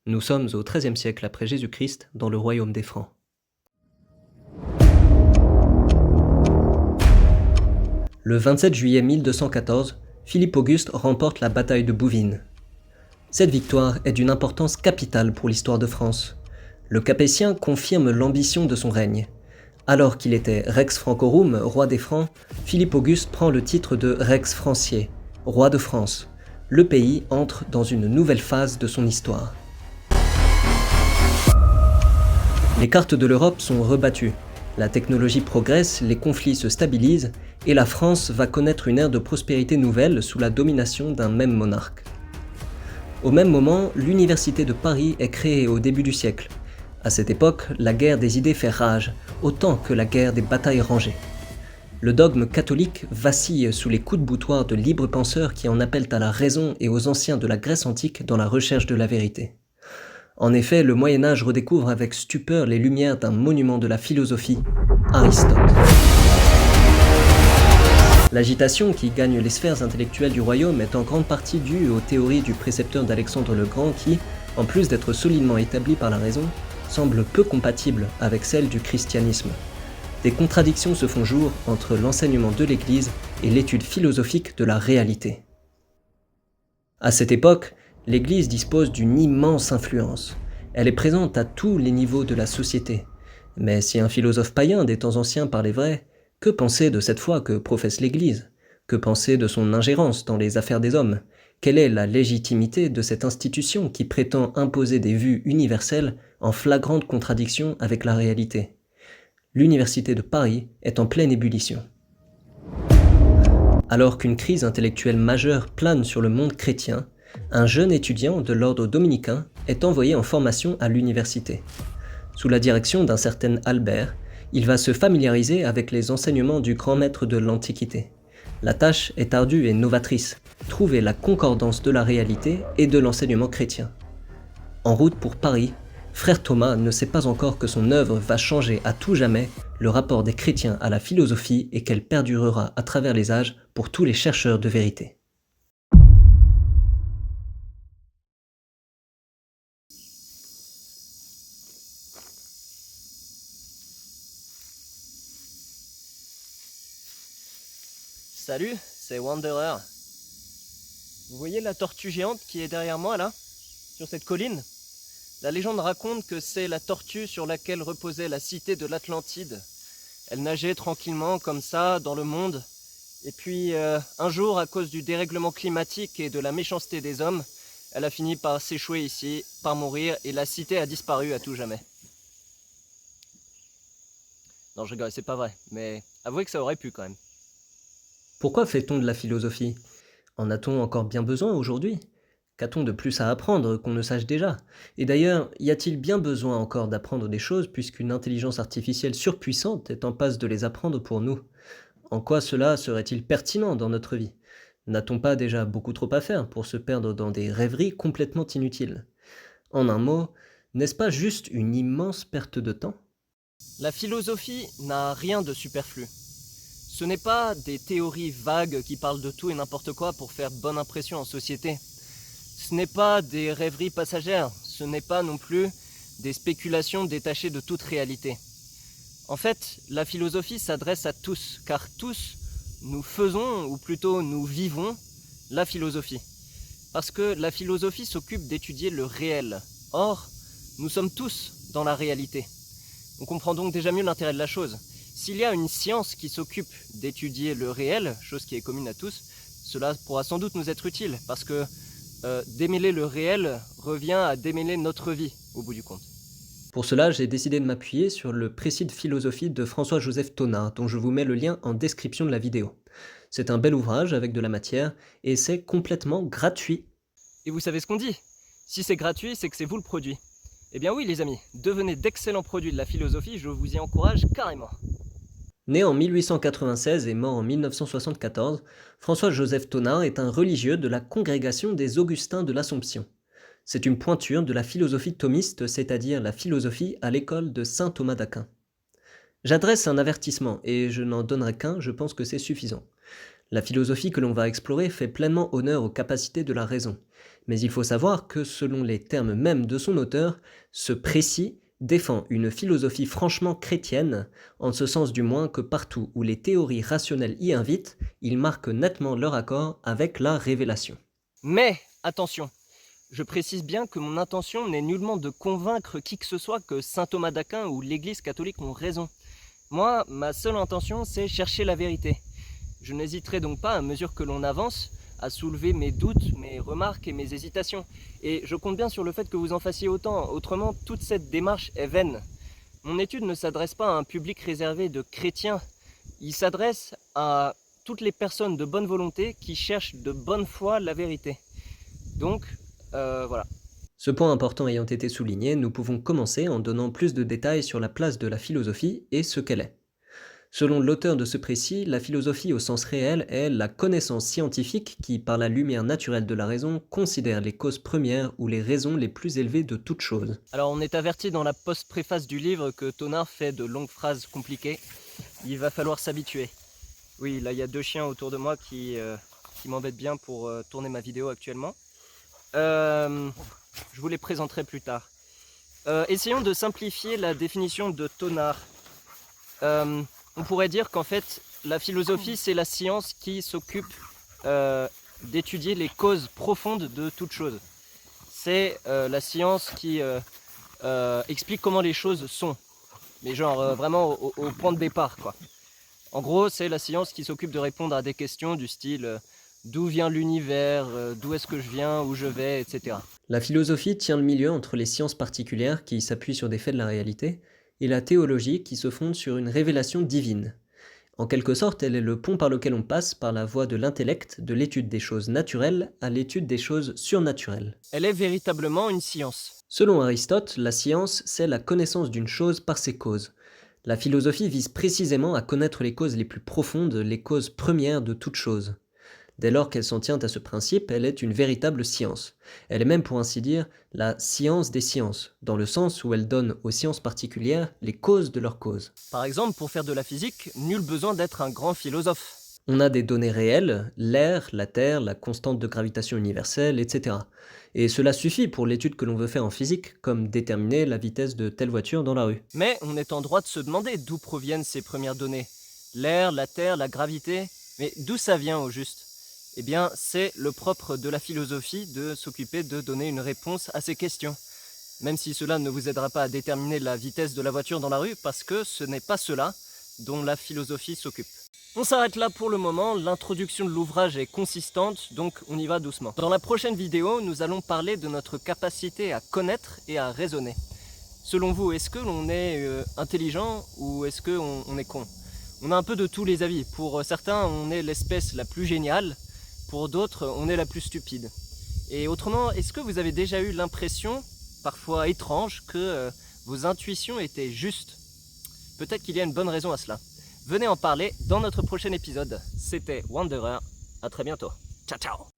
Nous sommes au XIIIe siècle après Jésus-Christ, dans le royaume des Francs. Le 27 juillet 1214, Philippe Auguste remporte la bataille de Bouvines. Cette victoire est d'une importance capitale pour l'histoire de France. Le Capétien confirme l'ambition de son règne. Alors qu'il était Rex Francorum, roi des Francs, Philippe Auguste prend le titre de Rex Francier, roi de France. Le pays entre dans une nouvelle phase de son histoire. Les cartes de l'Europe sont rebattues. La technologie progresse, les conflits se stabilisent, et la France va connaître une ère de prospérité nouvelle sous la domination d'un même monarque. Au même moment, l'université de Paris est créée au début du siècle. À cette époque, la guerre des idées fait rage, autant que la guerre des batailles rangées. Le dogme catholique vacille sous les coups de boutoir de libres penseurs qui en appellent à la raison et aux anciens de la Grèce antique dans la recherche de la vérité. En effet, le Moyen-Âge redécouvre avec stupeur les lumières d'un monument de la philosophie, Aristote. L'agitation qui gagne les sphères intellectuelles du royaume est en grande partie due aux théories du précepteur d'Alexandre le Grand qui, en plus d'être solidement établi par la raison, semble peu compatible avec celle du christianisme. Des contradictions se font jour entre l'enseignement de l'Église et l'étude philosophique de la réalité. À cette époque, l'Église dispose d'une immense influence. Elle est présente à tous les niveaux de la société. Mais si un philosophe païen des temps anciens parlait vrai, que penser de cette foi que professe l'Église? Que penser de son ingérence dans les affaires des hommes? Quelle est la légitimité de cette institution qui prétend imposer des vues universelles en flagrante contradiction avec la réalité? L'université de Paris est en pleine ébullition. Alors qu'une crise intellectuelle majeure plane sur le monde chrétien, un jeune étudiant de l'ordre dominicain est envoyé en formation à l'université. Sous la direction d'un certain Albert, il va se familiariser avec les enseignements du grand maître de l'Antiquité. La tâche est ardue et novatrice, trouver la concordance de la réalité et de l'enseignement chrétien. En route pour Paris, frère Thomas ne sait pas encore que son œuvre va changer à tout jamais le rapport des chrétiens à la philosophie et qu'elle perdurera à travers les âges pour tous les chercheurs de vérité. Salut, c'est Wanderer. Vous voyez la tortue géante qui est derrière moi là, sur cette colline? La légende raconte que c'est la tortue sur laquelle reposait la cité de l'Atlantide. Elle nageait tranquillement comme ça dans le monde. Et puis un jour, à cause du dérèglement climatique et de la méchanceté des hommes, elle a fini par s'échouer ici, par mourir, et la cité a disparu à tout jamais. Non, je rigole, c'est pas vrai, mais avouez que ça aurait pu quand même. Pourquoi fait-on de la philosophie? En a-t-on encore bien besoin aujourd'hui? Qu'a-t-on de plus à apprendre qu'on ne sache déjà? Et d'ailleurs, y a-t-il bien besoin encore d'apprendre des choses puisqu'une intelligence artificielle surpuissante est en passe de les apprendre pour nous? En quoi cela serait-il pertinent dans notre vie? N'a-t-on pas déjà beaucoup trop à faire pour se perdre dans des rêveries complètement inutiles? En un mot, n'est-ce pas juste une immense perte de temps? La philosophie n'a rien de superflu. Ce n'est pas des théories vagues qui parlent de tout et n'importe quoi pour faire bonne impression en société. Ce n'est pas des rêveries passagères, ce n'est pas non plus des spéculations détachées de toute réalité. En fait, la philosophie s'adresse à tous, car tous, nous faisons, ou plutôt nous vivons, la philosophie. Parce que la philosophie s'occupe d'étudier le réel. Or, nous sommes tous dans la réalité. On comprend donc déjà mieux l'intérêt de la chose. S'il y a une science qui s'occupe d'étudier le réel, chose qui est commune à tous, cela pourra sans doute nous être utile, parce que démêler le réel revient à démêler notre vie, au bout du compte. Pour cela, j'ai décidé de m'appuyer sur le précis de philosophie de François-Joseph Tonard, dont je vous mets le lien en description de la vidéo. C'est un bel ouvrage avec de la matière, et c'est complètement gratuit. Et vous savez ce qu'on dit? Si c'est gratuit, c'est que c'est vous le produit. Eh bien oui les amis, devenez d'excellents produits de la philosophie, je vous y encourage carrément. Né en 1896 et mort en 1974, François-Joseph Tonard est un religieux de la congrégation des Augustins de l'Assomption. C'est une pointure de la philosophie thomiste, c'est-à-dire la philosophie à l'école de saint Thomas d'Aquin. J'adresse un avertissement, et je n'en donnerai qu'un, je pense que c'est suffisant. La philosophie que l'on va explorer fait pleinement honneur aux capacités de la raison, Mais il faut savoir que selon les termes mêmes de son auteur, ce précis défend une philosophie franchement chrétienne, en ce sens du moins que partout où les théories rationnelles y invitent, ils marquent nettement leur accord avec la révélation. Mais, attention, je précise bien que mon intention n'est nullement de convaincre qui que ce soit que saint Thomas d'Aquin ou l'Église catholique ont raison. Moi, ma seule intention, c'est chercher la vérité. Je n'hésiterai donc pas, à mesure que l'on avance, à soulever mes doutes, mes remarques et mes hésitations. Et je compte bien sur le fait que vous en fassiez autant, autrement toute cette démarche est vaine. Mon étude ne s'adresse pas à un public réservé de chrétiens, il s'adresse à toutes les personnes de bonne volonté qui cherchent de bonne foi la vérité. Donc, voilà. Ce point important ayant été souligné, nous pouvons commencer en donnant plus de détails sur la place de la philosophie et ce qu'elle est. Selon l'auteur de ce précis, la philosophie au sens réel est la connaissance scientifique qui, par la lumière naturelle de la raison, considère les causes premières ou les raisons les plus élevées de toute chose. Alors on est averti dans la post-préface du livre que Tonard fait de longues phrases compliquées. Il va falloir s'habituer. Oui, là il y a 2 chiens autour de moi qui m'embêtent bien pour tourner ma vidéo actuellement. Je vous les présenterai plus tard. Essayons de simplifier la définition de Tonard. On pourrait dire qu'en fait, la philosophie, c'est la science qui s'occupe d'étudier les causes profondes de toute chose. C'est la science qui explique comment les choses sont. Mais genre vraiment au point de départ, quoi. En gros, c'est la science qui s'occupe de répondre à des questions du style d'où vient l'univers, d'où est-ce que je viens, où je vais, etc. La philosophie tient le milieu entre les sciences particulières qui s'appuient sur des faits de la réalité et la théologie qui se fonde sur une révélation divine. En quelque sorte, elle est le pont par lequel on passe par la voie de l'intellect, de l'étude des choses naturelles à l'étude des choses surnaturelles. Elle est véritablement une science. Selon Aristote, la science, c'est la connaissance d'une chose par ses causes. La philosophie vise précisément à connaître les causes les plus profondes, les causes premières de toute chose. Dès lors qu'elle s'en tient à ce principe, elle est une véritable science. Elle est même, pour ainsi dire, la science des sciences, dans le sens où elle donne aux sciences particulières les causes de leurs causes. Par exemple, pour faire de la physique, nul besoin d'être un grand philosophe. On a des données réelles, l'air, la Terre, la constante de gravitation universelle, etc. Et cela suffit pour l'étude que l'on veut faire en physique, comme déterminer la vitesse de telle voiture dans la rue. Mais on est en droit de se demander d'où proviennent ces premières données. L'air, la Terre, la gravité, mais d'où ça vient au juste ? Eh bien, c'est le propre de la philosophie de s'occuper de donner une réponse à ces questions. Même si cela ne vous aidera pas à déterminer la vitesse de la voiture dans la rue, parce que ce n'est pas cela dont la philosophie s'occupe. On s'arrête là pour le moment, l'introduction de l'ouvrage est consistante, donc on y va doucement. Dans la prochaine vidéo, nous allons parler de notre capacité à connaître et à raisonner. Selon vous, est-ce que l'on est intelligent ou est-ce qu'on est con ? On a un peu de tous les avis. Pour certains, on est l'espèce la plus géniale. Pour d'autres, on est la plus stupide. Et autrement, est-ce que vous avez déjà eu l'impression, parfois étrange, que vos intuitions étaient justes ? Peut-être qu'il y a une bonne raison à cela. Venez en parler dans notre prochain épisode. C'était Wanderer. À très bientôt. Ciao, ciao.